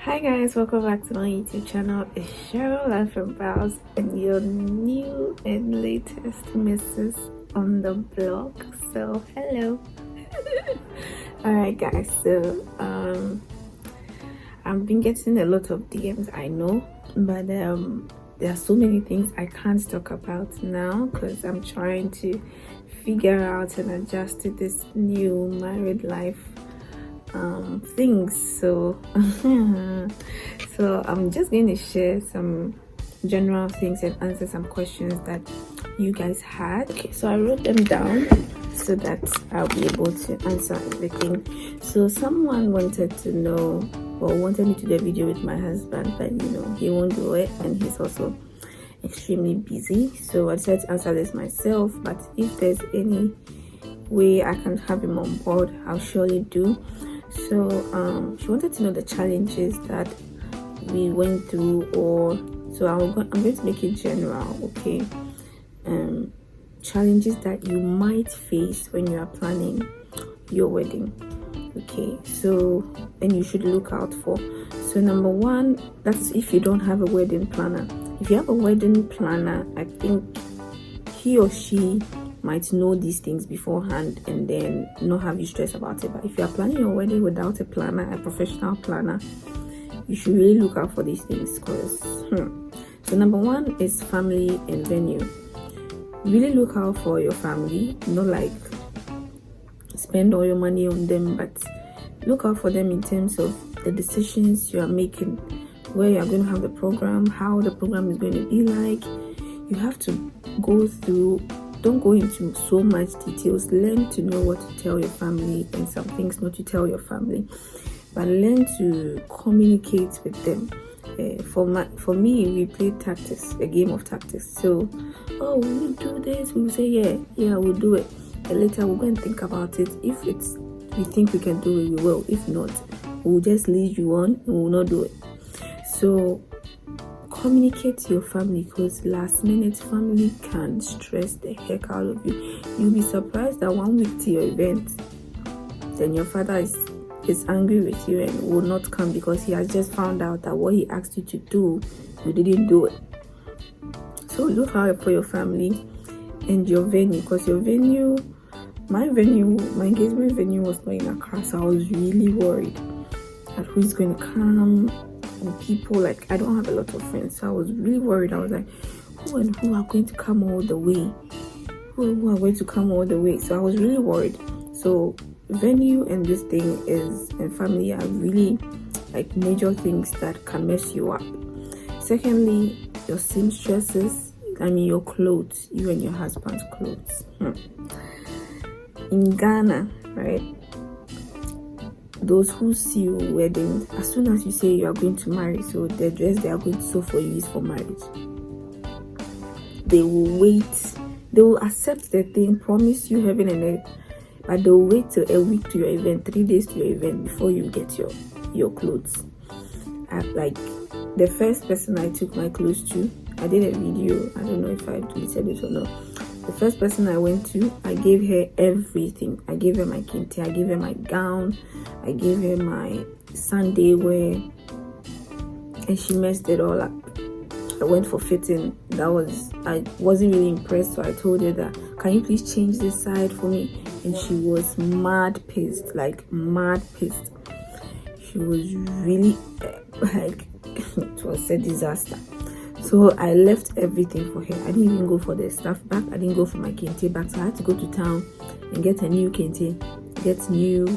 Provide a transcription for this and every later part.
Hi guys, welcome back to my YouTube channel. It's Cheryl. I'm from Browse and your new and latest missus on the blog. So hello. Alright guys, so I've been getting a lot of DMs, I know, but there are so many things I can't talk about now because I'm trying to figure out and adjust to this new married life things. So I'm just going to share some general things and answer some questions that you guys had. Okay, so I wrote them down so that I'll be able to answer everything. So someone wanted to know, or wanted me to do a video with my husband, but he won't do it and he's also extremely busy, so I decided to answer this myself. But if there's any way I can have him on board, I'll surely do. So she wanted to know the challenges that we went through, or so I'm going to make it general. Okay, challenges that you might face when you are planning your wedding. Okay, so and you should look out for. So number one, that's if you don't have a wedding planner. If you have a wedding planner, I think he or she might know these things beforehand and then not have you stress about it. But if you are planning your wedding without a planner, a professional planner, you should really look out for these things. Because so number one is family and venue. Really look out for your family, not like spend all your money on them, but look out for them in terms of the decisions you are making, where you are going to have the program, how the program is going to be like. You have to go through. Don't go into so much details. Learn to know what to tell your family and some things not to tell your family, but learn to communicate with them. For me, we play tactics, a game of tactics. So, oh, will you do this? We will say, yeah, we'll do it. And later we'll go and think about it. If we think we can do it, we will. If not, we'll just lead you on and we'll not do it. So communicate to your family, because last minute family can stress the heck out of you. You'll be surprised that 1 week to your event, then your father is angry with you and will not come because he has just found out that what he asked you to do, you didn't do it. So look out for your family and your venue, because your venue, my engagement venue was not in Accra, so I was really worried at who's going to come. And people, like, I don't have a lot of friends, so I was really worried. I was like, who are going to come all the way? Who are going to come all the way? So I was really worried. So venue and this thing and family are really like major things that can mess you up. Secondly, your seamstresses, your clothes, you and your husband's clothes. In Ghana, right? Those who see you weddings, as soon as you say you are going to marry, so the dress they are going to sew for you is for marriage. They will wait. They will accept the thing, promise you heaven and earth, but they will wait till a week to your event, 3 days to your event before you get your clothes. Like the first person I took my clothes to, I did a video. I don't know if I deleted it or not. The first person I went to, I gave her everything. I gave her my kente, I gave her my gown, I gave her my Sunday wear, and she messed it all up. I went for fitting. I wasn't really impressed, so I told her that, can you please change this side for me? And she was mad pissed, like mad pissed. She was really like it was a disaster. So I left everything for her. I didn't even go for the stuff back. I didn't go for my kente back. So I had to go to town and get a new kente, get new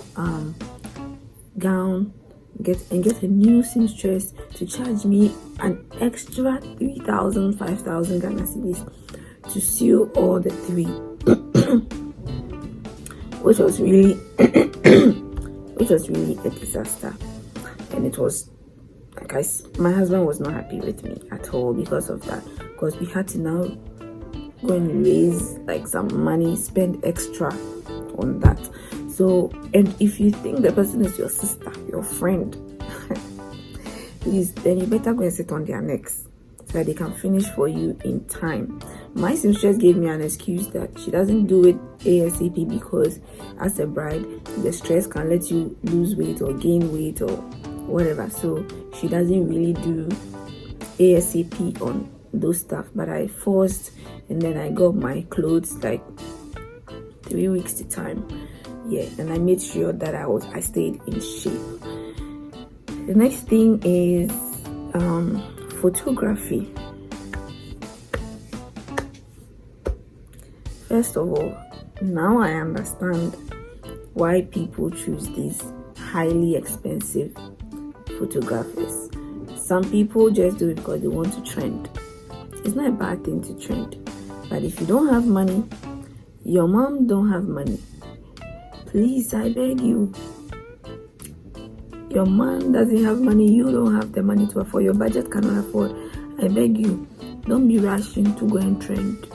gown, get a new seamstress to charge me an extra 3,000, 5,000 Ghana cedis to sew all the three, which was really a disaster. And it was, my husband was not happy with me at all because of that, because we had to now go and raise like some money, spend extra on that. So, and if you think the person is your sister, your friend, please, then you better go and sit on their necks so that they can finish for you in time. My seamstress gave me an excuse that she doesn't do it ASAP because as a bride, the stress can let you lose weight or gain weight or whatever. So she doesn't really do ASAP on those stuff, but I forced, and then I got my clothes like 3 weeks to time. Yeah, and I made sure that I stayed in shape. The next thing is photography. First of all, now I understand why people choose these highly expensive photographers. Some people just do it because they want to trend. It's not a bad thing to trend, but if you don't have money, your mom don't have money, please, I beg you, your mom doesn't have money, you don't have the money to afford, your budget cannot afford, I beg you, don't be rushing to go and trend.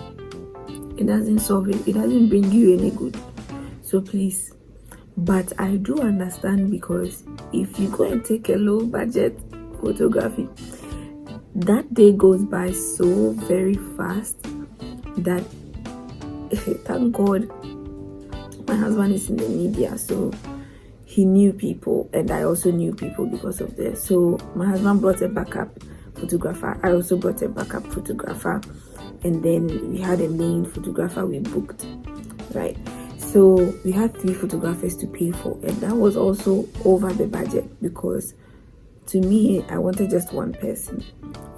It doesn't solve it, it doesn't bring you any good. So please. But I do understand, because if you go and take a low budget photography, that day goes by so very fast that thank God my husband is in the media, so he knew people, and I also knew people because of this. So my husband brought a backup photographer, I also brought a backup photographer, and then we had a main photographer we booked, right? So we had 3 photographers to pay for, and that was also over the budget, because to me, I wanted just one person,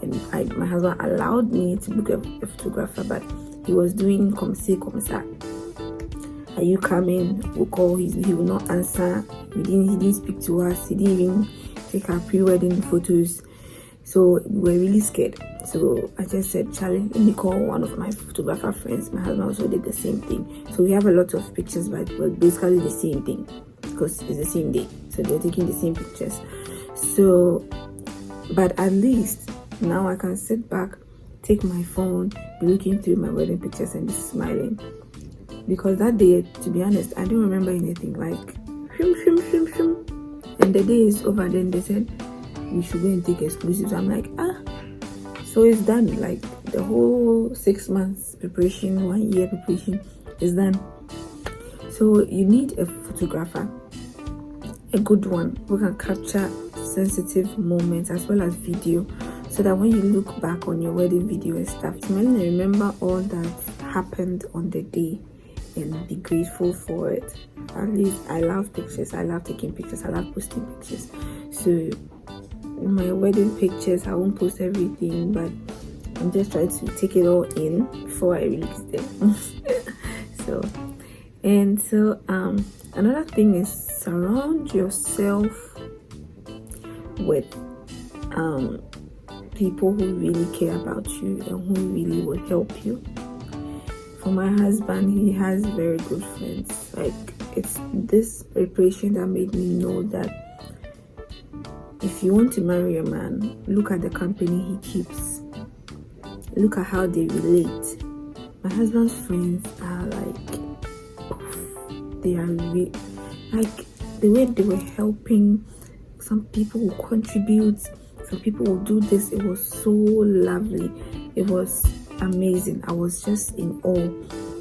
and my husband allowed me to book a photographer, but he was doing comme ci, comme ça. Are you coming? We'll call, he will not answer. He didn't speak to us. He didn't even take our pre-wedding photos. So we were really scared. So I just said, Charlie, let me call one of my photographer friends. My husband also did the same thing. So we have a lot of pictures, but basically the same thing, because it's the same day. So they're taking the same pictures. So, but at least now I can sit back, take my phone, be looking through my wedding pictures and be smiling. Because that day, to be honest, I don't remember anything. Like, and the day is over. Then they said we should go and take exclusives. I'm like, so it's done. Like, the whole 6 months preparation, 1 year preparation is done. So you need a photographer, a good one who can capture sensitive moments as well as video, so that when you look back on your wedding video and stuff, you may remember all that happened on the day and be grateful for it. At least I love pictures, I love taking pictures, I love posting pictures. So my wedding pictures, I won't post everything, but I'm just trying to take it all in before I release them. So another thing is, surround yourself with people who really care about you and who really will help you. For my husband, he has very good friends. Like, it's this preparation that made me know that if you want to marry a man, look at the company he keeps, look at how they relate. My husband's friends are they are like the way they were helping. Some people will contribute, some people will do this. It was so lovely, it was amazing. I was just in awe.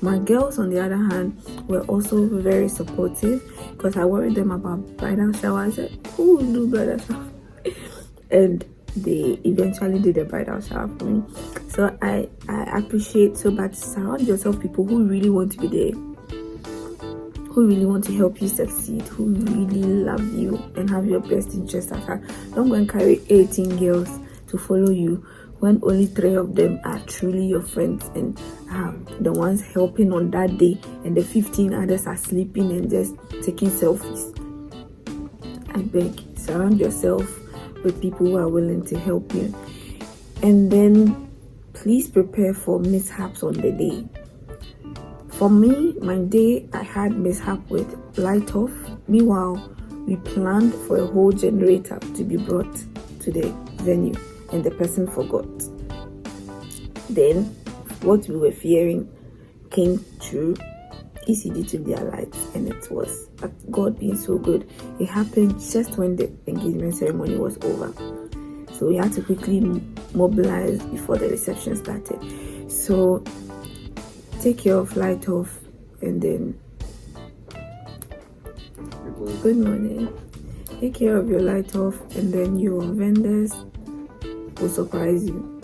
My girls, on the other hand, were also very supportive, because I worried them about bridal shower. I said, who will do bridal shower? And they eventually did a bridal shower for me. So I appreciate. So, but surround yourself with people who really want to be there, who really want to help you succeed, who really love you and have your best interest at heart. Don't go and carry 18 girls to follow you when only 3 of them are truly your friends and the ones helping on that day, and the 15 others are sleeping and just taking selfies. I beg, surround yourself with people who are willing to help you. And then please prepare for mishaps on the day. For me, my day, I had mishap with light off. Meanwhile, we planned for a whole generator to be brought to the venue, and the person forgot. Then what we were fearing came true. ECD took their lights, and it was, God being so good, it happened just when the engagement ceremony was over. So we had to quickly mobilize before the reception started. So take care of light off, and then good morning. take care of your light off, and then your vendors will surprise you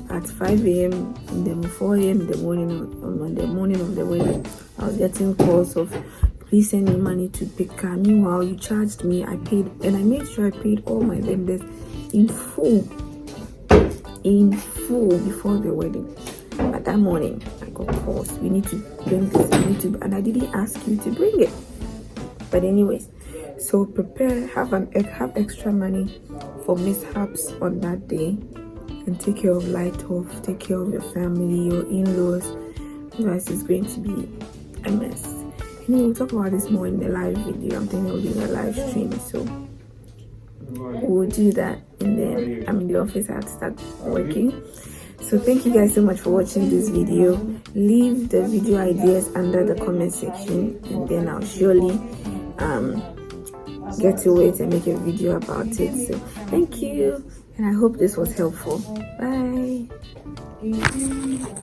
at 5 a.m. and then 4 a.m. in the morning on the morning of the wedding. I was getting calls of, please send me money to pick car. Meanwhile, you charged me, I paid, and I made sure I paid all my vendors in full before the wedding. But that morning I got calls, we need to bring this, and I didn't ask you to bring it. But anyways, so prepare, have extra money for mishaps on that day, and take care of light off, take care of your family, your in-laws. Otherwise it's going to be a mess. Anyway, we'll talk about this more in the live video. I'm thinking of doing a live stream, so we'll do that. And then I'm in the office, I have to start working. So thank you guys so much for watching this video. Leave the video ideas under the comment section, and then I'll surely get to it and make a video about it. So thank you, and I hope this was helpful. Bye.